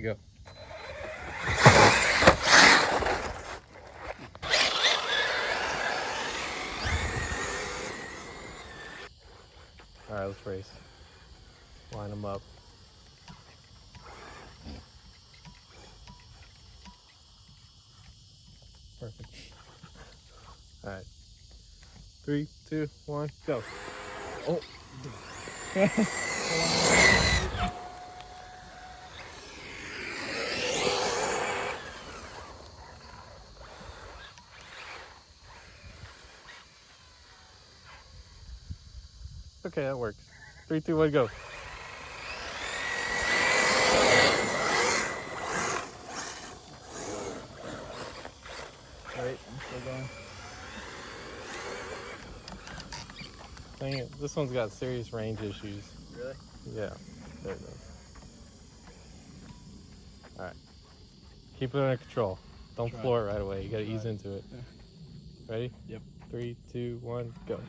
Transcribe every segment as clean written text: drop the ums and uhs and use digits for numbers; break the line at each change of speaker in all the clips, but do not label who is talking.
you go. All right, let's race. Line them up. Perfect. All right. 3, 2, 1, go. Oh. Okay, that works. 3, 2, 1, go. Right, I'm still going. Dang it, this one's got serious range issues.
Really?
Yeah, there it goes. Alright. Keep it under control. Don't floor it right away. You gotta ease into it.
Yeah.
Ready?
Yep.
3, 2, 1, go.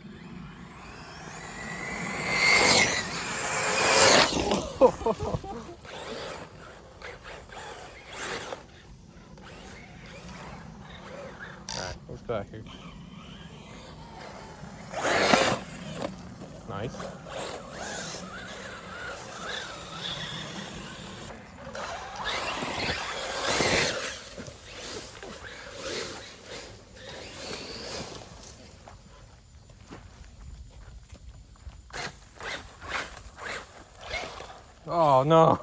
Alright, let's back here. Nice. Oh no!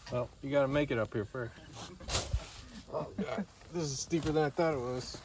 Well, you gotta make it up here first. Oh god, this is steeper than I thought it was.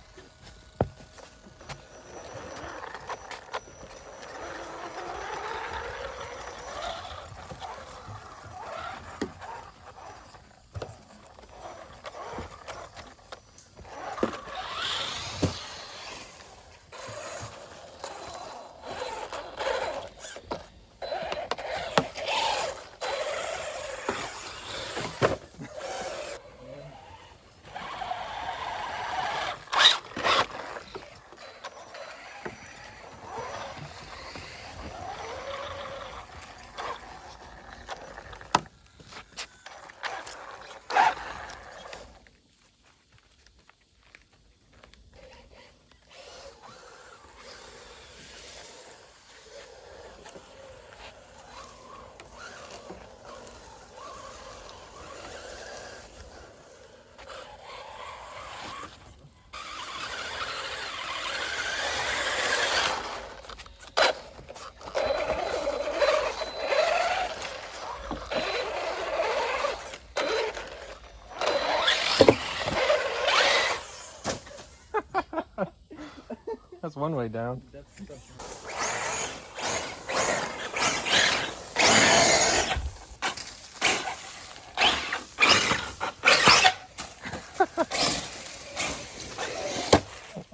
That's one way down.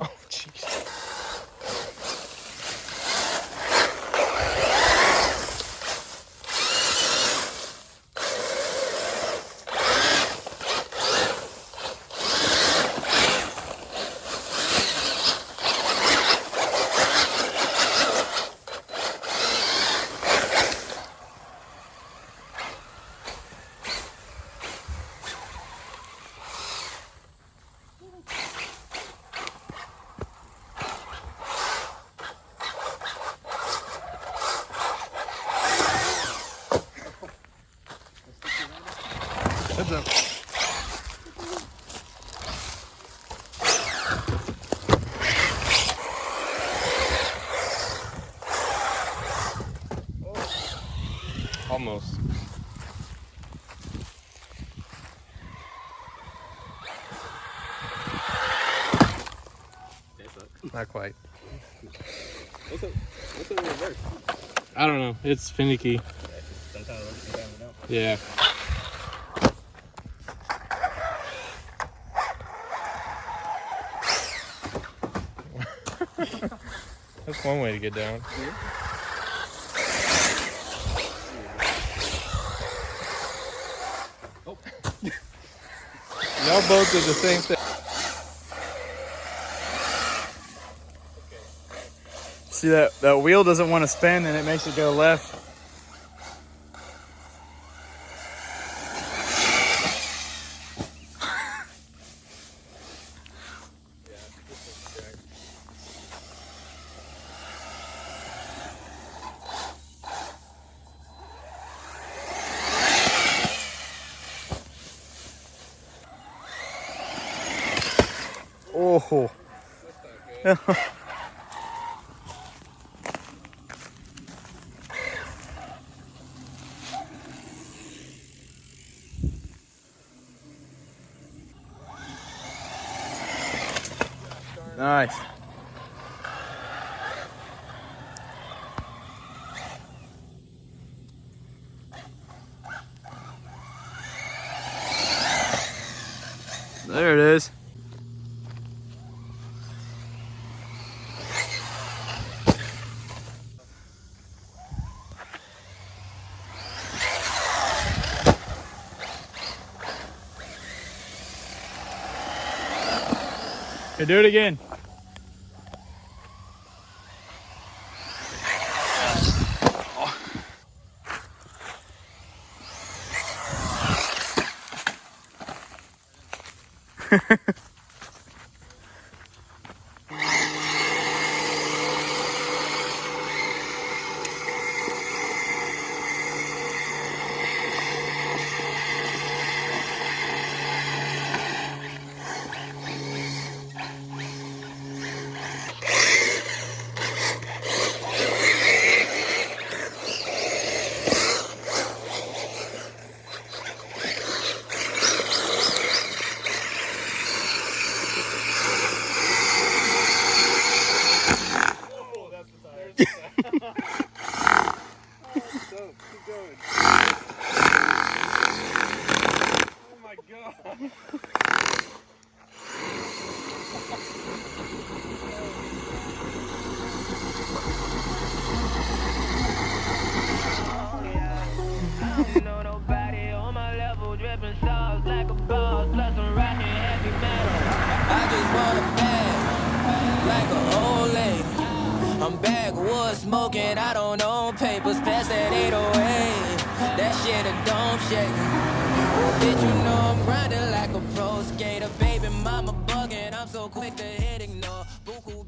Oh, jeez. Heads up. Almost. Not quite.
What's up in reverse?
I don't know. It's finicky.
Sometimes it works, sometimes it don't.
Yeah. That's one way to get down.
Oh.
Y'all both did the same thing.
See that wheel doesn't want to spin and it makes it go left. Oh. Nice. There it is. Okay, do it again.
Smoking, I don't own papers, pass that 808. That shit a dome shaker. Oh, bitch, you know I'm grinding like a pro skater. Baby mama bugging, I'm so quick to hit ignore. Buku